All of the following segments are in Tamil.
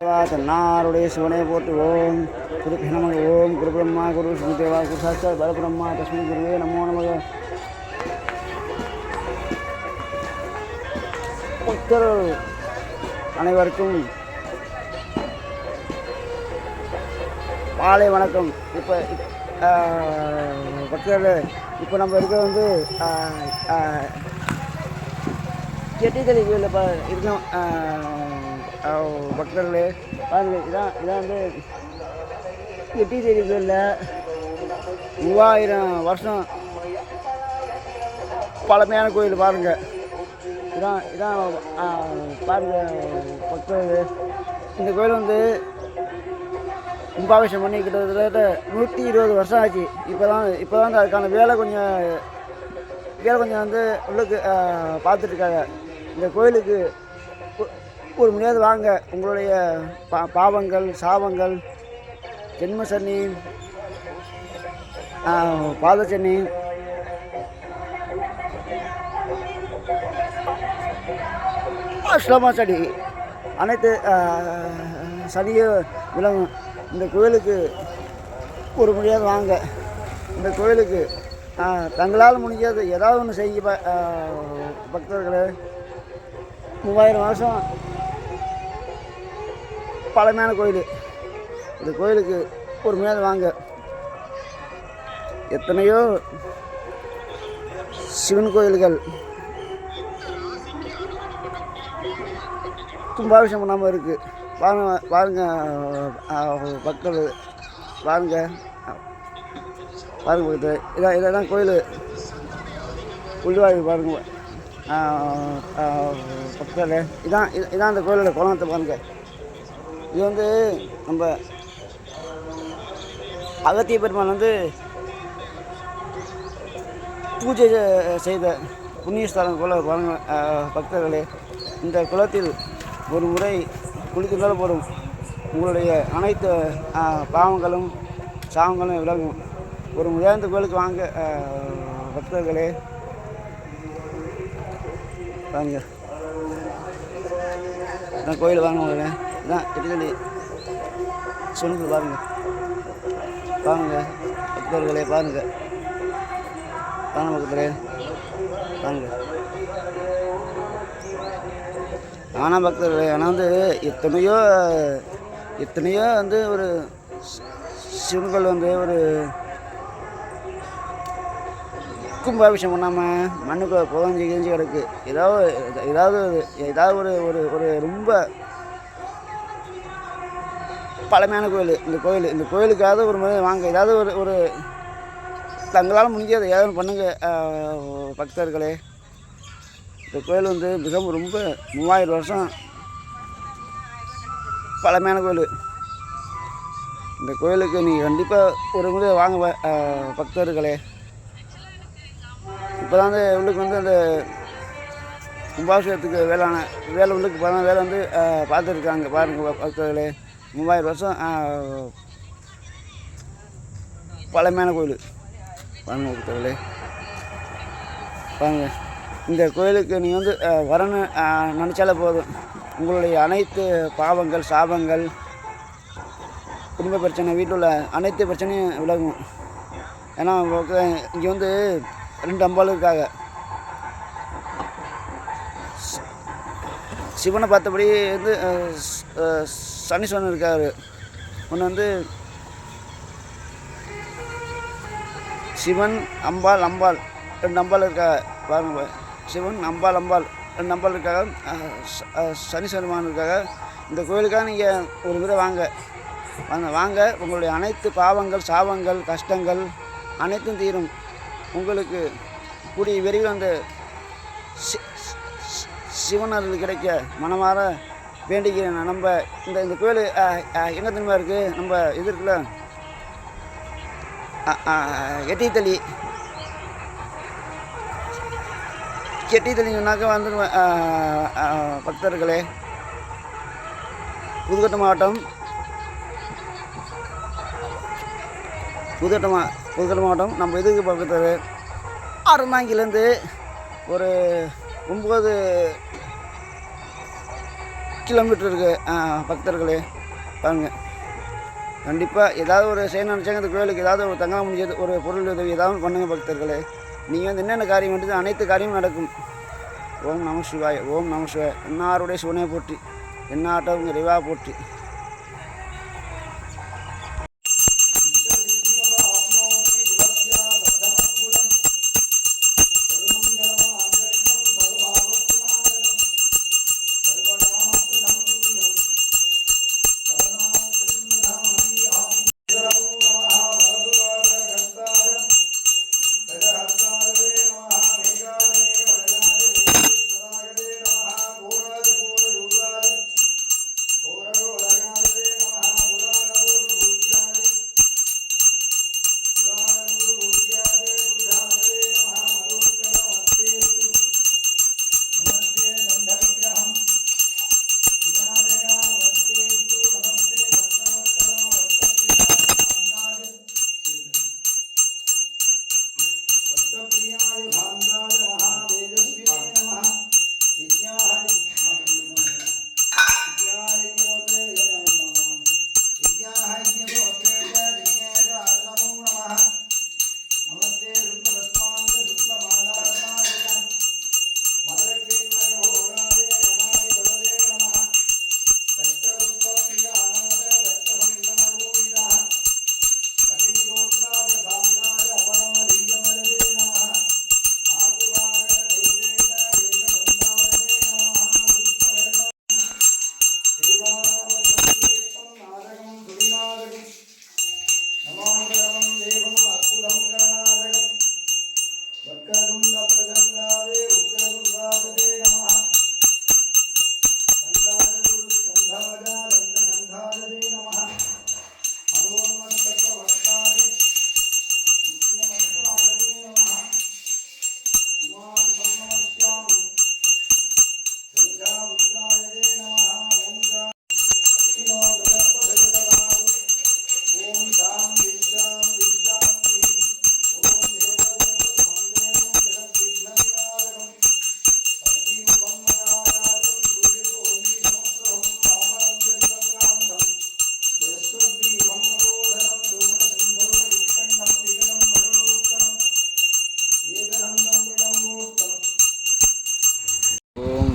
தன்னாருடைய சிவனை போட்டு ஓம் குரு நமக ஓம் குரு பிரம்மா குரு விஷ்ணு தேவா குரு சாட்சாத் பரபிரம்மா தஸ்மை குருவே நமோ நமக. பக்தர் அனைவருக்கும் மாலை வணக்கம். இப்போ பக்தர்கள் இப்போ நம்ம இருக்கிறது வந்து செட்டித்தறி கோயிலில் இருக்கோம். பக்தர்களே பாருங்கள், இதான் வந்து செட்டித்தறி கோயிலில் 3000 வருஷம் பழமையான கோயில். பாருங்கள், இதான் பாருங்கள் பக்தர்கள். இந்த கோயில் வந்து கும்பாபிஷேகம் பண்ணி கிட்டத்தட்ட 120 வருஷம் ஆச்சு. இப்போ தான் அதுக்கான வேலை கொஞ்சம் வந்து உள்ளுக்கு பார்த்துட்ருக்காங்க. இந்த கோயிலுக்கு ஒரு முடியாது வாங்க. உங்களுடைய பாவங்கள் சாபங்கள் ஜென்மசனி பாதச்சனி அஷ்டமா சனி அனைத்து சனியும் விலகும். இந்த கோயிலுக்கு ஒரு முடியாது வாங்க. இந்த கோயிலுக்கு தங்களால் முடிஞ்சது ஏதாவது ஒன்று செய்ய பக்தர்களே. 3000 வருஷம் பழமையான கோயில். இந்த கோயிலுக்கு ஒரு முடியாது வாங்க. எத்தனையோ சிவன் கோயில்கள் கும்பாபிஷேகம் பண்ணாமல் இருக்குது. பாருங்கள் பக்தர்கள், பாருங்கள் பக்தர். இதான் கோயில் உள்ளுவாய். பாருங்கள் பக்தர்களே, இதான் அந்த கோயிலோட குளத்தை பாருங்கள். இது வந்து நம்ம அகத்திய பெருமாள் வந்து பூஜை செய்த புண்ணியஸ்தலம் குள பாருங்கள் பக்தர்களே. இந்த குளத்தில் ஒரு முறை குளிக்கிறதால போடும். உங்களுடைய அனைத்து பாவங்களும் சாவங்களும் விலகும். ஒரு முறையாக இந்த கோயிலுக்கு வாங்க பக்தர்களே. வாங்க, இதான் கோயில். வாங்க உங்களே, இதான் எட்டித்தள்ளி சொல்லுங்க. பாருங்கள் பக்தர்களே, பாருங்கள் பக்தர்களே, பாருங்கள். ஆனால் பக்தர்களே, ஆனால் வந்து எத்தனையோ வந்து ஒரு சிவன்கள் வந்து ஒரு கும்பாபிஷேகம் பண்ணாமல் மண்ணுக்கு புதஞ்சி கிடக்கு. ஏதாவது ஒரு ரொம்ப பழமையான கோயில். இந்த கோயிலுக்காவது ஒரு முறை வாங்க. ஏதாவது ஒரு தங்களால் முடிஞ்சது ஏதாவது பண்ணுங்க பக்தர்களே. இந்த கோயில் வந்து மிகவும் ரொம்ப 3000 வருஷம் பழமையான கோயில். இந்த கோயிலுக்கு நீங்கள் கண்டிப்பாக ஒரு முறை வாங்க பக்தர்களே. இப்போ தான் வந்து உள்ளுக்கு வந்து அந்த கும்பாபிஷேகத்துக்கு வேலை உள்ளுக்கு வேலை வந்து பார்த்துருக்காங்க. பாருங்கள் பக்தர்களே, 3000 வருஷம் பழமையான கோயில். பாருங்கள் பக்தர்களே, பாருங்கள். இந்த கோயிலுக்கு நீங்கள் வந்து வரணும் நினச்சாலே போதும். உங்களுடைய அனைத்து பாவங்கள் சாபங்கள் குடும்ப பிரச்சனை வீட்டில் உள்ள அனைத்து பிரச்சனையும் விலகும். ஏன்னா இங்கே வந்து 2 அம்பாள் இருக்காங்க. சிவனை பார்த்தபடி வந்து சனீஸ்வரன் இருக்கார். ஒன்று வந்து சிவன் அம்பாள் 2 அம்பாள் இருக்காங்க. பாருங்கள், சிவன் அம்பாள் 2 அம்பாள் இருக்காங்க. சனீஸ்வரன் இருக்காங்க. இந்த கோயிலுக்காக நீங்கள் ஒரு முறை வாங்க. உங்களுடைய அனைத்து பாவங்கள் சாபங்கள் கஷ்டங்கள் அனைத்தும் தீரும். உங்களுக்கு கூடிய விரைவில் அந்த சிவனர்கள் கிடைக்க மனமாற வேண்டிக்கிறேன். நம்ம இந்த கோயில் எங்கே தெரியுமா இருக்குது? நம்ம இது இருக்குல்ல, எட்டித்தள்ளினாக்கா வந்து பக்தர்களே, புதுக்கோட்டை மாவட்டம் நம்ம இதுக்கு பக்கத்தில் அறந்தாங்கிலேருந்து ஒரு 9 கிலோமீட்டர் இருக்குது பக்தர்களே. பாருங்கள், கண்டிப்பாக ஏதாவது ஒரு செய்ய நினச்சாங்க இந்த கோயிலுக்கு ஏதாவது ஒரு தங்க முடிஞ்சது ஒரு பொருள் உதவி ஏதாவது பண்ணுங்கள் பக்தர்களே. நீங்கள் வந்து என்னென்ன காரியம் வேண்டியது அனைத்து காரியமும் நடக்கும். ஓம் நம சிவாய, ஓம் நம சிவாய. என்னாருடைய சிவனை போற்றி, என்னாட்டவங்க இறைவா போற்றி.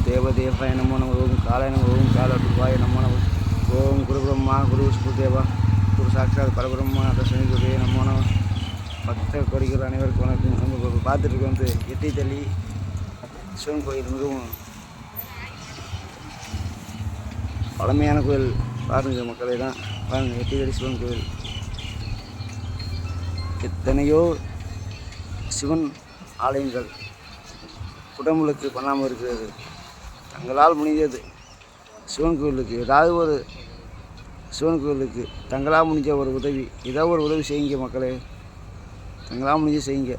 தேவதேவாய நமோ நம, ஓம் காலாய நம, ஓம் காலட்டுவாய நமோ நம, ஓம் குரு பிரம்மா குரு விஷ்ணு தேவா குரு சாட்சாத் பரபிரம்மா தசமி குருவே நமோ நம. பக்த கொடிகள் அனைவருக்கும் வணக்கம். நம்ம பார்த்துட்டு வந்து எட்டி தள்ளி சிவன் கோயில் மிகவும் பழமையான கோயில். பாருங்கள் மக்களே தான் பாருங்கள், எட்டி தள்ளி சிவன் கோயில். எத்தனையோ சிவன் ஆலயங்கள் குடமுழுக்கு பண்ணாமல் இருக்கிறது. தங்களால் முடிஞ்சது சிவன் கோயிலுக்கு ஏதாவது ஒரு சிவன் கோயிலுக்கு தங்களால் முடிஞ்ச ஒரு உதவி, ஏதாவது ஒரு உதவி செய்யுங்க மக்களே, தங்களால் முடிஞ்சு செய்யுங்க.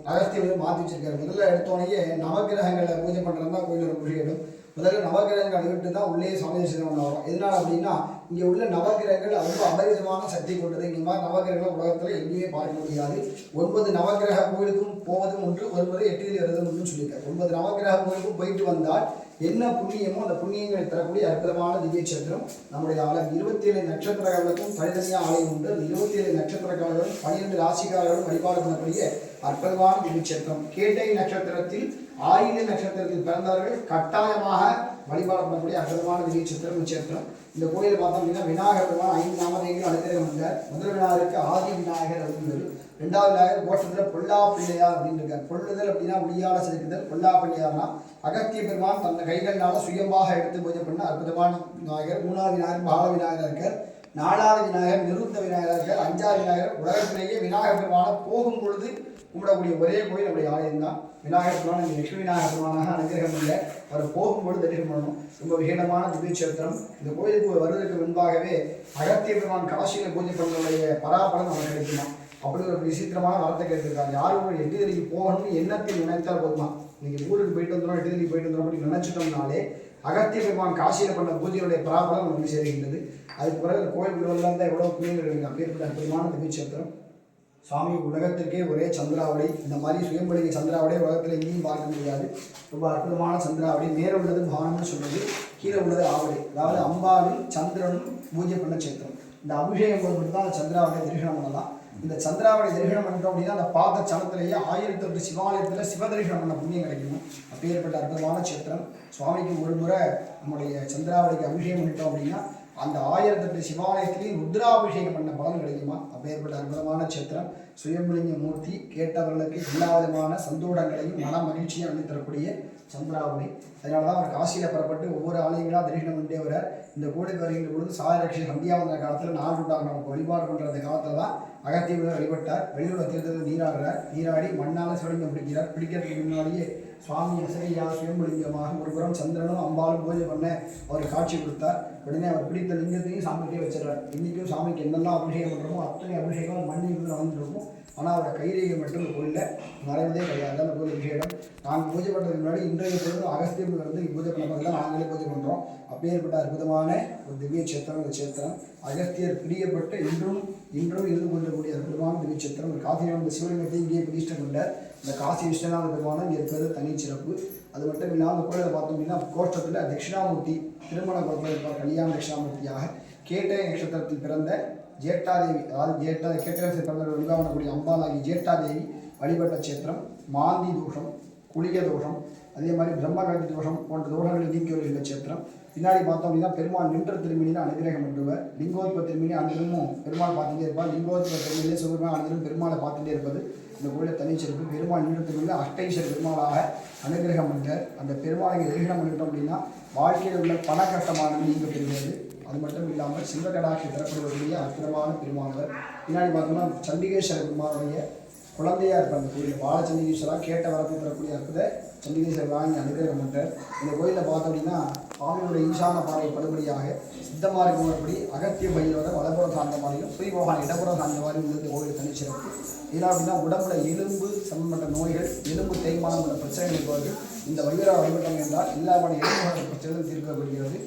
அகஸ்தியர் வந்து மாற்றி வச்சிருக்காரு. முதல்ல எடுத்தோடனே நவகிரகங்களை பூஜை பண்ணுறது தான் கோயிலோட விஷயம். முதல்ல நவகிரகங்கள் அடிவிட்டு தான் உள்ளே சமையல் செய்யணும் வரும். எதனால் அப்படின்னா இங்கே உள்ள நவகிரகங்கள் ரொம்ப அபரிதமான சக்தி கொண்டது. இந்த மாதிரி நவகிரகங்கள் உலகத்தில் எங்கேயுமே பார்க்க முடியாது. 9 நவகிரக கோயிலுக்கும் போவதும் ஒன்று, ஒருமுறை 8 வருதும் ஒன்றும் சொல்லியிருக்காரு. 9 நவகிரக கோயிலுக்கும் போயிட்டு வந்தால் என்ன புண்ணியமோ அந்த புண்ணியங்களை தரக்கூடிய அற்புதமான திவ்ய சத்திரம் நம்முடைய ஆலயம். 27 நட்சத்திரங்களுக்கும் தனித்தனியாக ஆலயம் உண்டு. 27 நட்சத்திரக்காரர்களும் 12 ராசிக்காரர்களும் வழிபாடு பண்ணக்கூடிய அற்புதமான திவ்ய சத்திரம். கேட்டை நட்சத்திரத்தில் ஆயில்ய நட்சத்திரத்தில் பிறந்தவர்கள் கட்டாயமாக வழிபாடு பண்ணக்கூடிய அற்புதமான திவ்ய சத்திரம் சேத்திரம். இந்த கோயிலை பார்த்தோம் அப்படின்னா விநாயகர் பெருமான் 5 நாமதேயங்கள் அனுகிரகம் வந்தார். முதல் விநாயகருக்கு ஆதி விநாயகர் அப்படின்னு, 2வது விநாயகர் கோஷத்தில் பொல்லா பிள்ளையார் அப்படின்னு இருக்கார். பொல்லுதல் அப்படின்னா ஒளியால செலுத்துதல், பொல்லா பிள்ளையார்னா அகத்திய பெருமான் தன் கைகள்னால சுயமாக எடுத்து பூஜை பண்ண அற்புதமான விநாயகர். 3வது விநாயகர் பால விநாயகர் இருக்கார். 4வது விநாயகர் நிருத்த விநாயகர் இருக்கார். 5வது விநாயகர் உலகத்திலேயே விநாயகர் பெருமான போகும் பொழுது கும்பிடக்கூடிய ஒரே கோயில் நம்முடைய ஆலயம் தான். விநாயகர் பெருமான் இங்கே லட்சுமி விநாயகர் பெருமானாக அனுகிரகம் இல்லை, அவர் போகும்பொழுது தரிசனம் பண்ணணும். ரொம்ப விசேடமான திவ்ய சேத்திரம். இந்த கோயிலுக்கு வருவதற்கு முன்பாகவே அகத்திய பெருமான் காசியில் பூஜை பண்ணுடைய பராபலம் நமக்கு கிடைக்குமா, அப்படி ஒரு விசித்திரமான வார்த்தை கேட்டிருக்காங்க. யாரும் எட்டுதலிக்கு போகணும்னு எண்ணத்தில் நினைத்தால் போதுமா, நீங்கள் ஊருக்கு போயிட்டு வந்துடும் எட்டுதலிக்கு போயிட்டு வந்துடும் அப்படி நினைச்சிட்டோம்னாலே அகத்திய பெருமான் காசியில் பண்ண பூஜையுடைய பராபலம் நமக்கு சேர்கின்றது. அதுக்கு பிறகு கோயில் உள்ளவர்கள் தான் எவ்வளோ புண்ணியங்கள் இருக்குது. அப்பேற்பட்ட அற்புதமான திவ்ய சேத்திரம். சுவாமி உலகத்திற்கே ஒரே சந்திராவளி. இந்த மாதிரி சுயம்பலிங்க சந்திராவளியை உலகத்தில் எங்கேயும் பார்க்க முடியாது. ரொம்ப அற்புதமான சந்திராவளி. மேலே உள்ளது பானம்னு சொல்றது, கீழே உள்ளது ஆவடி. அதாவது அம்பாளும் சந்திரனும் பூஜை பண்ண சேத்திரம். இந்த அபிஷேகம் போது தான் சந்திராவளியை தரிசனம் பண்ணலாம். இந்த சந்திராவளி தரிசனம் பண்ணிட்டோம் அப்படின்னா அந்த பார்த்த சனத்திலேயே 1008 சிவாலயத்தில் சிவதரிசனம் பண்ண புண்ணியம் கிடைக்கும். அப்பேற்பட்ட அற்புதமான சேத்திரம். சுவாமிக்கு ஒரு முறை நம்முடைய சந்திராவளிக்கு அபிஷேகம் பண்ணிட்டோம் அப்படின்னா அந்த 1008 சிவாலயத்திலையும் ருத்ராபிஷேகம் பண்ண பலன் கிடைக்குமா? அப்பேற்பட்ட அற்புதமான சேத்திரம். சுயம்பலிங்க மூர்த்தி கேட்டவர்களுக்கு எல்லா விதமான சந்தோஷங்களையும் மன மகிழ்ச்சியும் அள்ளி தரக்கூடிய சந்திராவளி. அதனால தான் அவர் காசியில் புறப்பட்டு ஒவ்வொரு ஆலயங்களாக தரிசனம் பண்ணிட்டே வரார். இந்த கோடிக்கு வருகின்ற பொழுது சாயரட்சி சந்தியாவந்த காலத்தில் நாடுட்டாக நமக்கு வழிபாடு பண்ணுற அந்த காலத்தில் தான் அகத்தியர் வழிபட்டார். வெளியுள்ள தீர்த்தத்தில் நீராடுறார். நீராடி மண்ணால் சிவலிங்கம் பிடிக்கிறார். பிடிக்கிறதுக்கு முன்னாடியே சுவாமி அசகையா சுயம்பலிங்கமாக ஒரு புறம் சந்திரனும் அம்பாலும் பூஜை பண்ண அவர் காட்சி கொடுத்தார். உடனே அவர் பிடித்த லிங்கத்தையும் சாமிக்கே வச்சிடறார். இன்றைக்கும் சாமிக்கு என்னெல்லாம் அபிஷேகம் பண்ணுறோமோ அத்தனை அபிஷேகம் மண்ணில் நடந்துருக்கும். ஆனால் அவரோட கைரேகை மட்டும் இந்த கோயிலில் மறைவதே கிடையாது. அந்த கோயில் விஷயம் நாங்கள் பூஜை பண்ணுறதுக்கு முன்னாடி இன்றைய பொழுது அகஸ்தியம் வந்து பூஜை பண்ண பிறகு தான் நாங்களே பூஜை பண்ணுறோம். அப்பேற்பட்ட அற்புதமான ஒரு திவ்ய சேத்திரம். இந்த சேத்திரம் அகஸ்தியர் பிரியப்பட்டு இன்றும் இருந்து கொண்டிருக்கக்கூடிய அற்புதமான திவ்ய சேத்திரம். ஒரு காசி வந்து சிவலிங்கத்தை இங்கே பிரதிஷ்டை கொண்டார். இந்த காசி விஸ்வநாத பெருமானம் இங்கே இருக்கிறது தனி சிறப்பு. அது மட்டும் இல்லாமல் அந்த கோயிலை பார்த்தோம் அப்படின்னா கோஷ்டத்தில் தட்சிணாமூர்த்தி திருமண குளத்தில் இருப்பார். கல்யாண தட்சிணாமூர்த்தியாக கேட்டை நட்சத்திரத்தில் பிறந்த ஜேட்டாதேவி, அதாவது கேட்டை பிறந்த வழிபாடக்கூடிய அம்பாலாகி ஜேட்டாதேவி வழிபட்ட சேத்திரம். மாந்தி தோஷம், குளிக தோஷம், அதே மாதிரி பிரம்மகந்தி தோஷம் போன்ற தோஷங்களை நீக்கி வருகின்ற சேத்திரம். பின்னாடி பார்த்தோம் அப்படின்னா பெருமாள் நின்ற திருமணியில் அனுகிரகம் பண்ணுவார். லிங்கோத்பவ திருமணி அனுதினமும் பெருமாள் பார்த்துட்டே இருப்பார். லிங்கோத்பவ திருமணியிலே சிவபெருமான் அனுதினம் பெருமாளை பார்த்துட்டே இருப்பது இந்த கோயிலில் தனிச்சிறப்பு. பெருமாள் நின்ற திருமணியில் அஷ்டைஸ்வர பெருமாளாக அனுகிரகம் பண்ணுறார். அந்த பெருமாளை தரிசனம் பண்ணிட்டோம் அப்படின்னா வாழ்க்கையில் உள்ள பண கஷ்டமானது நீங்க பெறுகிறது. அது மட்டும் இல்லாமல் சிவகடாட்சி தரப்படுவதற்குரிய அற்புதமான பெருமானவர். பின்னாடி பார்த்தோம்னா சண்டிகேஸ்வர பெருமானுடைய குழந்தையாக இருப்பார். அந்த கோயிலில் பாலச்சண்டிகேஸ்வரா கேட்ட வரப்பை பெறக்கூடிய அற்புத சண்டிகேஸ்வரர் வாங்கி அனுகிரகம் பண்ணுறார். இந்த கோயிலில் பார்த்தோம் அப்படின்னா சுவாமியோட ஈசான பாறை படுபடியாக சித்தமாக இருக்கிறபடி அகத்திய பயிரோட வலப்புறம் சார்ந்த மாதிரியும் சூரியபகவான் இடப்புறம் சார்ந்த மாதிரி இந்த கோயில் தனிச்சிறப்பு. இதெல்லாம் அப்படின்னா உடம்புல எலும்பு சம்பந்தப்பட்ட நோய்கள், எலும்பு தேய்மானம் உள்ள பிரச்சனைகள் இருப்பவர்கள் இந்த வழிபாட வழிபட்டோம் என்றால் எல்லாமான எலும்புகளோட பிரச்சனைகள் தீர்க்கப்படுகிறது.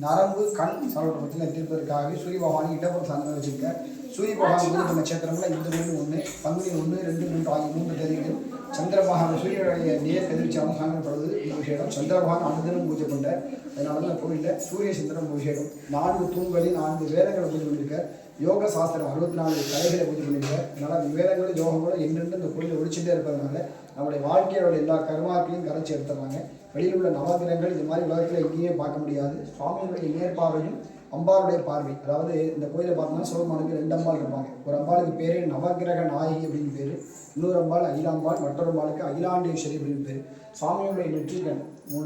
நரம்பு கண் சம்பந்தப்பட்ட பிரச்சனை தீர்ப்பதற்காகவே சூரிய பகவான் இடப்புறம் சார்ந்த வச்சுருக்க சூரிய பகவான் பூஜை பண்ண சேத்திரங்களில் இந்த கோயில் 1 பங்குனி 1, 2, 3 ஆகிய 3 தேதிகளில் சந்திரபகவான் சூரியனுடைய நேர் கதிர்ச்சியாக சாங்கப்படுவது இந்த விஷயம். சந்திரபகவான் அனுதினம் பூஜை பண்ண. அதனால தான் கோயிலில் சூரிய சந்திரன் விஷயம். 4 தூண்களில் 4 வேதங்களை பூஜை பண்ணியிருக்க. யோக சாஸ்திரம் 64 கலைகளை பூஜை பண்ணியிருக்க. அதனால் வேதங்களும் யோகங்களும் என்னென்று இந்த கோயிலில் ஒழிச்சுட்டே இருப்பதனால நம்முடைய வாழ்க்கையோட எல்லா கர்மாக்களையும் கரைச்சி எடுத்துறாங்க. வெளியில் உள்ள நவகிரகங்கள் இது மாதிரி உலகத்தில் எங்கேயுமே பார்க்க முடியாது. சுவாமியுடைய நேர்பார்வையும் அம்பாளுடைய பார்வை. அதாவது இந்த கோயிலை பார்த்தோம்னா சிவபெருமானுக்கு 2 அம்பாள் இருப்பாங்க. ஒரு அம்பாளுக்கு பேர் நவகிரக நாயகி அப்படின்னு பேர். இன்னொரு அம்பாள் அகிலாம்பாள், மற்றொரு அம்பாளுக்கு அகிலாண்டேஸ்வரி அப்படின்னு பேர். சுவாமியுடைய நெற்றிக்கண்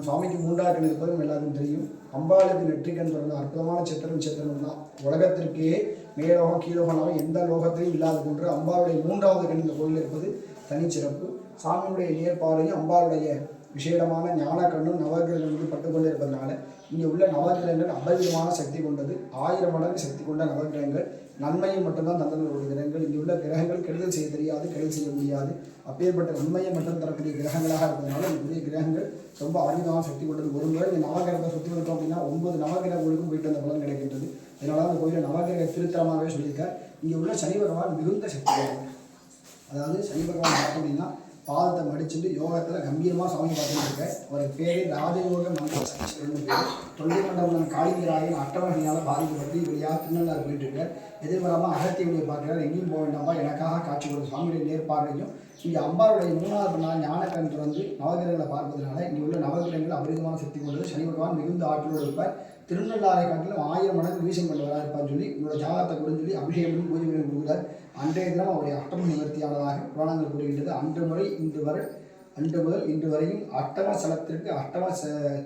சுவாமிக்கு 3ஆவது கண் இருப்பதும் எல்லாருக்கும் தெரியும். அம்பாளுக்கு நெற்றிக்கண் தொடர்ந்த அற்புதமான சித்திரம் தான். உலகத்திற்கே மேலோகம் கீழோகனாலும் எந்த லோகத்திலையும் இல்லாத போன்று அம்பாளுடைய 3ஆவது கண் இந்த கோயிலில் இருப்பது தனிச்சிறப்பு. சாமியுடைய நேர்பார்வையும் அம்பாளுடைய விசேடமான ஞான கண்ணும் நவகிரகங்களும் பட்டுக்கொண்டே இருப்பதனால இங்கே உள்ள நவகிரகங்கள் அபரிதமான சக்தி கொண்டது. 1000 மடங்கு சக்தி கொண்ட நவகிரகங்கள். நன்மையை மட்டும்தான் தந்தக்கூடிய கிரகங்கள். இங்கே உள்ள கிரகங்கள் கெடுதல் செய்ய தெரியாது, கெடுதல் செய்ய முடியாது. அப்பேற்பட்ட நன்மையை மட்டும் தரக்கூடிய கிரகங்களாக இருப்பதனால இந்த கிரகங்கள் ரொம்ப அரிதமான சக்தி கொண்டது. ஒரு முறை இந்த நவகிரகத்தை சுற்றி வந்தோம் அப்படின்னா 9 நவகிரகங்களுக்கும் போயிட்டு அந்த பலன் கிடைக்கின்றது. அதனால அந்த கோயிலில் நவகிரக திருத்தலமாகவே சொல்லியிருக்கார். இங்கே உள்ள சனி பகவான் மிகுந்த சக்தி. அதாவது சனி பகவான் பார்த்தோம் அப்படின்னா பாதத்தை மடிச்சுட்டு யோகத்தில் கம்பீரமாக சாமி பார்த்துட்டு இருக்க. ஒரு பேர் ராஜயோக மந்திர பேர். தொண்டை மண்டபம் காளிங்கராயின் அட்டவணையால் பாதிக்கப்பட்டு இப்படியாக திருநள்ளாறு போயிட்டு இருக்க. எதிர்பாராமல் அகத்தியுடைய பார்க்கிறார். எங்கேயும் போக வேண்டாமா, எனக்காக காட்சி கொடுத்து சுவாமியுடைய நேர்பார்வையும் இங்கே அம்பாளுடைய 3ஆவது நாள் ஞானக்கண் தொடர்ந்து நவகிரகங்களை பார்ப்பதனால இங்கே உள்ள நவகிரகங்கள் அபரிதமான சக்தி கொண்டது. சனி பகவான் மிகுந்த ஆற்றலோடு இருப்பார். திருநள்ளாறை காட்டிலும் 1000 மடங்கு வீசம் கொண்டவராக இருப்பான்னு சொல்லி உங்களோட ஜாதகத்தை கொடுன்னு சொல்லி அபிஷேகம் பூஜை கொடுக்குறார். அன்றைய தினம் அவருடைய அஷ்டம நிவர்த்தியானதாக புராணங்கள் கூறுகின்றது. அன்று முதல் இன்று வரையும் அஷ்டம சலத்திற்கு அஷ்டம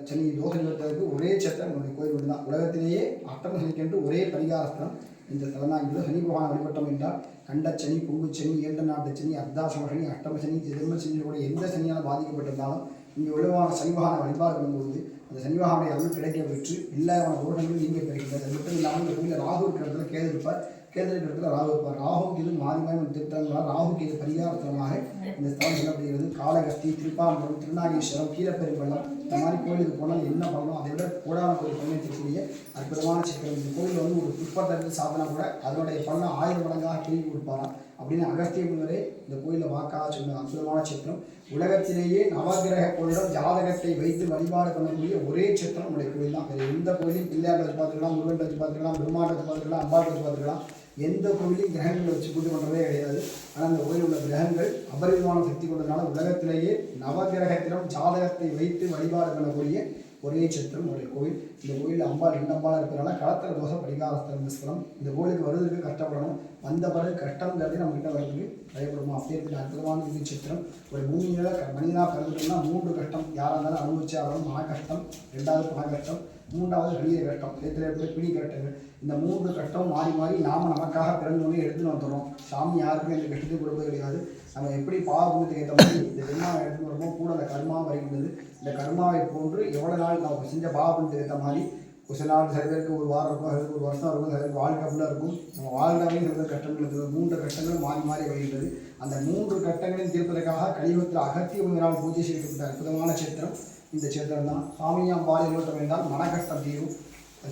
சனி தோஷ நிவர்த்ததற்கு ஒரே சத்திரம் நம்முடைய கோயில் தான். உலகத்திலேயே அஷ்டம சனிக்கென்று ஒரே பரிகாரஸ்தலம் இந்த தலநாயகில். சனி பகவான் வழிபட்டோம் என்றால் கண்டச்சனி, பொங்குச்சனி, 2 நாட்டு சனி, அர்த்தாசம சனி, அஷ்டம சனி, ஜென்ம சனி கூட எந்த சனியால் பாதிக்கப்பட்டிருந்தாலும் இங்கே உலகமான சனிபகவானை வழிபாடு பண்ணும்போது அந்த சனிபகவானுடைய அருள் கிடைக்க பெற்று எல்லா தோஷங்களும் நீங்க பெறுகின்றது. அது மட்டும் இல்லாமல் இந்த கோயிலில் ராகு இருக்கிற இடத்துல கேது இருப்பார். கேந்திர இடத்துல ராகு இருப்பார். ராகுக்கு இது மாறிமாய் திருத்தலங்களால் ராகுக்கு இது பரிகாரத்தலமாக இந்த ஸ்தலம் சொல்லப்படுகிறது. காளகஸ்தி, திருப்பாம்பரம், திருநாகேஸ்வரம், கீழப்பெரும்பள்ளம் இந்த மாதிரி கோயிலுக்கு போனால் என்ன பண்ணணும், அதை விட கோடான கோயில் பயணிக்கக்கூடிய அற்புதமான சித்திரம். இந்த கோயில் வந்து ஒரு புஷ்பத்திற்கு சாதனை கூட அதனுடைய பலனை 1000 மடங்காக திரும்பி கொடுப்பாராம் அப்படின்னு அகஸ்திய முனிவரே இந்த கோயிலில் வாக்காக சொன்ன அற்புதமான சித்திரம். உலகத்திலேயே நவகிரக கோயிலும் ஜாதகத்தை வைத்து வழிபாடு பண்ணக்கூடிய ஒரே சித்திரம் நம்முடைய கோயில் தான். வேறு எந்த கோயிலையும் பிள்ளையார் வச்சு பார்த்துக்கலாம், முருகன் வச்சு பார்த்துக்கலாம், பெருமாள் வச்சு பார்த்துக்கலாம், அம்பாள் வச்சு பார்த்துக்கலாம். எந்த கோயிலையும் கிரகங்களை வச்சு பூஜை பண்ணுறதே கிடையாது. ஆனால் அந்த கோயில் உள்ள கிரகங்கள் அபரிதமான சக்தி கொண்டதுனால உலகத்திலேயே நவகிரகத்திலும் ஜாதகத்தை வைத்து வழிபாடு பண்ணக்கூடிய ஒரே சித்திரம் நம்முடைய கோயில். இந்த கோயிலில் அம்பாள் 2 அம்பாளாக இருக்கிறனால களத்திர தோசை பரிகாரஸ்தலம் ஸ்தலம். இந்த கோயிலுக்கு வருவதற்கு கஷ்டப்படணும், வந்த பிறகு கஷ்டங்கிறது நம்மகிட்ட வர்றதுக்கு பயப்படுமா. அப்படியே இருக்கிற அற்புதமான இது சித்திரம். ஒரு பூமியில் மனிதனாக பிறந்துட்டோம்னா 3 கஷ்டம் யாராக இருந்தாலும் அனுபவிச்சே ஆகணும். மன கஷ்டம், 2வது பண கஷ்டம், 3வது வெளிய கஷ்டம், நேரத்தில் பிடி கஷ்டங்கள். இந்த 3 கஷ்டம் மாறி மாறி நாம் நமக்காக பிறந்தோடனே எடுத்துன்னு வந்துடுறோம். சாமி யாருக்கும் எந்த கஷ்டத்தையும் கொடுப்பது கிடையாது. நம்ம எப்படி பாவத்துக்கு ஏற்ற மாதிரி இந்த ஜென்மாவை எடுத்துன்னு வரமோ கூட அந்த கர்மாவை வருகின்றது. இந்த கர்மாவை போன்று எவ்வளோ நாள் நம்ம செஞ்ச பாவத்துக்கு ஏற்ற மாதிரி ஒரு சில நாள் சில பேருக்கு ஒரு வாரம் இருக்கும், சில பேருக்கு ஒரு வருஷம் இருக்கும், சில பேருக்கு வாழ்க்கை ஃபுல்லாக இருக்கும். நம்ம வாழ்ந்தாவே சில பேர் கஷ்டங்கள் இருக்குது. 3 கஷ்டங்களும் மாறி மாறி வருகின்றது. அந்த 3 கட்டங்களையும் தீர்ப்பதற்காக கலியுகத்தில் அகத்திய முனிவரால் பூஜை செய்யப்பட்ட அற்புதமான சித்திரம் இந்த சித்திரம் தான். சாமியாம் பால் எழுவட்ட வேண்டாம், மன கஷ்டம் தீரும்.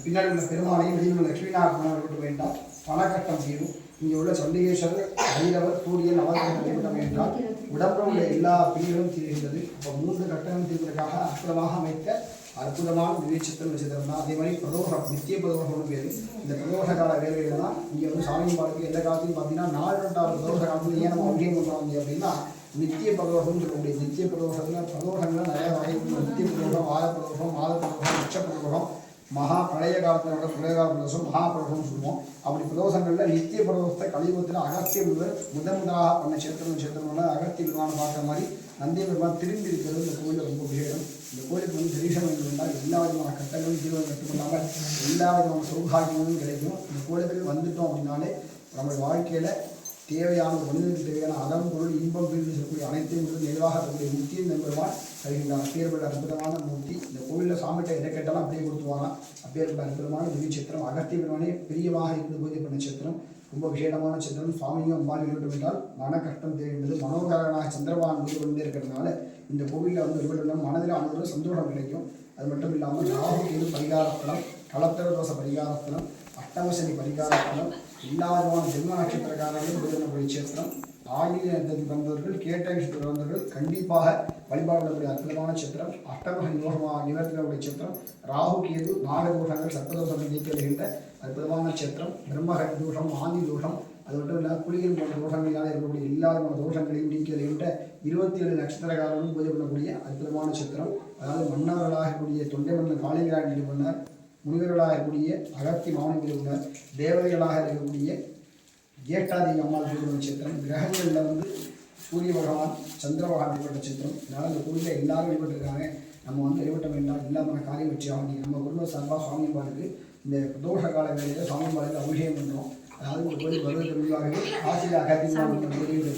பின்னாடி உள்ள பெருமாளையும் வெளியில் உள்ள லட்சுமிநாராயணன் எழுவட்ட வேண்டாம், பண கஷ்டம் தீரும். இங்கே உள்ள சண்டிகேஸ்வரர், ஐரவர், சூரியன், நவகிரகம் எழுவட்டம் என்றால் உடம்புல உள்ள எல்லா பிரிவுகளும் தீர்கின்றது. அப்போ 3 கட்டங்களும் தீர்ப்பதற்காக அற்புதமாக அமைத்த அற்புதமான விவேச்சித்திரம் வச்சிருந்தா. அதே மாதிரி பிரதோஷம், நித்திய பிரதோஷம்னு பேர். இந்த பிரதோஷ கால வேலைகள் தான் இங்கே வந்து சாமி பாடத்துக்கு எந்த காலத்தையும் பார்த்தீங்கன்னா 4 பிரதோஷ காலத்தில் ஏன் நம்ம அபிஷேகம் பண்ணுறோம் அப்படின்னா நித்திய பிரதோஷம்னு சொல்லக்கூடிய நித்திய பிரதோஷத்தில் பிரதோஷங்கள் நிறைய வகை. நித்திய பிரதோஷம், வார பிரதோஷம், மாத பிரதோஷம், லட்ச பிரதோஷம், மகா பழைய காலத்தினோட பழைய கால பிரதோஷம், மகா பிரதோஷம்னு சொல்லுவோம். அப்படி பிரதோஷங்களில் நித்திய பிரதோஷத்தை கலியுகத்தில் அகத்திய முனிவர் முதலாக பண்ண சேத்திரம்னா அகத்திய பெருமானை பார்க்குற மாதிரி நந்திய பெருமான் திரும்பி இருக்கிறது இந்த கோயிலில் ரொம்ப விசேஷம். இந்த கோயிலுக்கு வந்து தரிசனம் வேண்டால் எல்லா விதமான கட்டங்களும் தீர்வு கட்டுக்கொள்ளாமல் எல்லா விதமான சௌபாகியங்களும் கிடைக்கும். இந்த கோயிலுக்கு வந்துட்டோம் அப்படின்னாலே நம்மளுடைய வாழ்க்கையில் தேவையான ஒரு மனிதனுக்கு தேவையான அறம், பொருள், இன்பம், பிரிந்து சொல்லக்கூடிய அனைத்தையும் நிறைவாக இருக்கக்கூடிய முக்தியும் நம்பருமான் தருகின்றார். அப்பேற்பட்ட அற்புதமான மூர்த்தி. இந்த கோவிலில் சாமிகிட்ட எதை கேட்டாலும் அப்படியே கொடுத்துவாங்க. அப்பேற்பட்ட அற்புதமான திவ்ய சித்திரம். அகத்திய பெருமானே பிரியமாக இருந்து பூஜை பண்ண சித்திரம். ரொம்ப விசேடமான சித்திரம். சுவாமியும் அம்பாள் வேண்டும் என்றால் மன கஷ்டம் தேவைப்பட்டது. மனோகரனாக சந்திரபான் வந்து கொண்டே இருக்கிறதுனால இந்த கோவிலில் வந்து விடுபட்டு மனதில் அனுபவம் சந்தோஷம் கிடைக்கும். அது மட்டும் இல்லாமல் ராகுகேது பரிகாரஸ்தலம், களத்திர தோசை பரிகாரஸ்தலம், அட்டமசனி பரிகாரஸ்தலம், எல்லா விதமான ஜென்ம நட்சத்திரக்காரர்களும் விடுதலை சேத்திரம். ஆகிய பிறந்தவர்கள், கேட்ட விஷயத்தில் பிறந்தவர்கள் கண்டிப்பாக வழிபாடுடைய அற்புதமான சித்திரம். அஷ்டமக தோஷமாக நிவர்த்திக்கூடிய சித்திரம். ராகு கேது நாகதோஷங்கள் சர்ப்பதோஷங்கள் நீக்கி வருகின்ற அற்புதமான சித்திரம். பிரம்மஹரி தோஷம், ஆந்தி தோஷம், அது மட்டும் இல்லாமல் புலிகள் போன்ற தோஷங்களால் இருக்கக்கூடிய எல்லா தோஷங்களையும் நீக்கி வருகின்ற 27 நட்சத்திரக்காரர்களும் பூஜை பண்ணக்கூடிய அற்புதமான சித்திரம். அதாவது மன்னர்களாக இருக்கக்கூடிய தொண்டை மன்னர் காளிங்கராயன் மன்னர், முனிவர்களாக இருக்கக்கூடிய அகத்தி மாவனங்கிரி உள்ள தேவதைகளாக இருக்கக்கூடிய ஜேஷ்டாதேவி அம்மாள் பூஜை சித்திரம். கிரகங்களில் வந்து சூரிய பகவான், சந்திர பகவான் வழிபட்ட சித்திரம். அதனால் இந்த கோயிலில் எல்லாரும் வழிபட்டுருக்காங்க. நம்ம வந்து வழிபட்ட வேண்டாம், இல்லாமல் காரியம் வச்சு ஆகணும். நம்ம குடும்ப சார்பாக சுவாமிபாளுக்கு இந்த பிரதோஷ கால வேலையில் சுவாமிபாளுக்கு அபிஷேகம் பண்ணுறோம். அதாவது ஒரு கோயில் வருவதற்கு முன்பாகவே ஆசிரியர் அகத்திய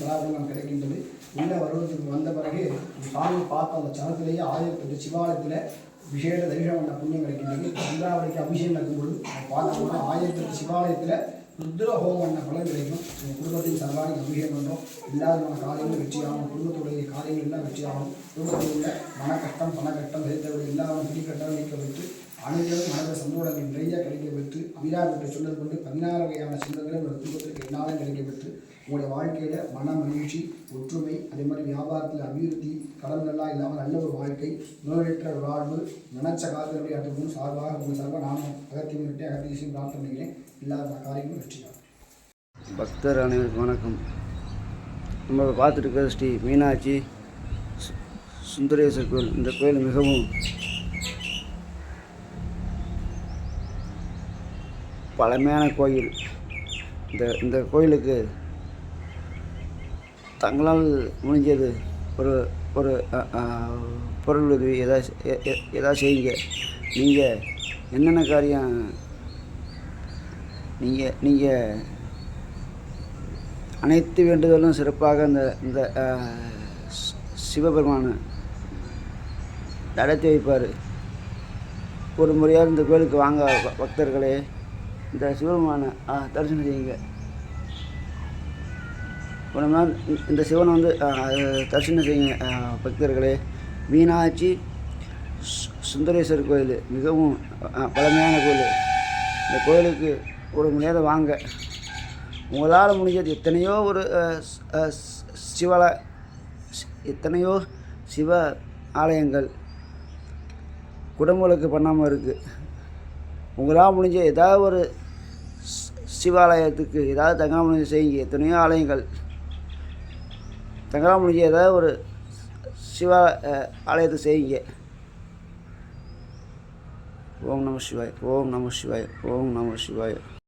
பலாபலம் கிடைக்கின்றது. உள்ளே வருவதற்கு வந்த பிறகு சாமி பார்த்த அந்த சனத்திலேயே 1008 சிவாலயத்தில் விசேட தரிசனம் பண்ண புண்ணியம் கிடைக்கின்றது. சந்திராவளிக்கு அபிஷேகம் நடக்கும்பொழுது பார்த்தோம்னா 1008 சிவாலயத்தில் ருத்ர ஹோமம் பண்ண பலன் கிடைக்கும். உங்கள் குடும்பத்தின் சர்வாணி அபிஷேகம் பண்ணுறோம். எல்லாருமான காரியங்களும் வெற்றி ஆகணும். குடும்பத்துடைய காரியங்கள் எல்லாம் வெற்றி ஆகணும். குடும்பத்தில் உள்ள மன கஷ்டம், பண கஷ்டம், சேர்த்தவர்கள் எல்லாரும் பிடிக்கட்டம் நீக்க வைத்து அனைவரும் மனதை சந்தோஷங்கள் நிறைய கிடைக்க பெற்று அபிராமிட்ட சொன்னது கொண்டு 16 வகையான சிந்தங்களை உங்கள் குடும்பத்திற்கு என்னாலும் கிடைக்க பெற்று உங்களுடைய வாழ்க்கையில் மன மகிழ்ச்சி, ஒற்றுமை, அதே மாதிரி வியாபாரத்தில் அபிவிருத்தி, கடன்கள்லாம் இல்லாமல் நல்ல ஒரு வாழ்க்கை, நோயற்ற ஒரு வாழ்வு, நினைச்ச காலத்தினுடைய அட்டுக்கும் சார்பாக உங்கள் சார்பாக நானும் அகத்தியமிட்டு அகத்தியம் பிரார்த்தனை பண்ணிக்கிறேன். எல்லா காரியங்களும் வெற்றியாகும். பக்தர் அனைவருக்கும் வணக்கம். நம்ம பார்த்துட்டு இருக்கிற ஸ்ரீ மீனாட்சி சுந்தரேஸ்வர் கோயில். இந்த கோயில் மிகவும் பழமையான கோயில். இந்த கோயிலுக்கு தங்களால் முடிஞ்சது ஒரு ஒரு பொருள் உதவி எதாவது செய்யுங்க. நீங்கள் என்னென்ன காரியம் நீங்கள் அனைத்து வேண்டுதலும் சிறப்பாக இந்த சிவபெருமானை நடத்தி வைப்பார். ஒரு முறையாக இந்த கோயிலுக்கு வாங்க பக்தர்களே. இந்த சிவபெருமானை தரிசனம் செய்யுங்க. ஒரு நாள் இந்த சிவனை வந்து தரிசனம் செய்யுங்க பக்தர்களே. மீனாட்சி சுந்தரேஸ்வரர் கோயில் மிகவும் பழமையான கோயில். இந்த கோயிலுக்கு ஒரு மணி நேரம் வாங்க. உங்களால் முடிஞ்சது எத்தனையோ எத்தனையோ சிவ ஆலயங்கள் குடமுழுக்கு பண்ணாமல் இருக்குது. உங்களால் முடிஞ்ச ஏதாவது ஒரு சிவாலயத்துக்கு ஏதாவது தங்கா முடிஞ்ச செய்யுங்க. எத்தனையோ ஆலயங்கள் தங்கா முடிஞ்ச ஏதாவது ஒரு சிவா ஆலயத்தை செய்யுங்க. ஓம் நம சிவாய், ஓம் நம சிவாய், ஓம் நம சிவாய்.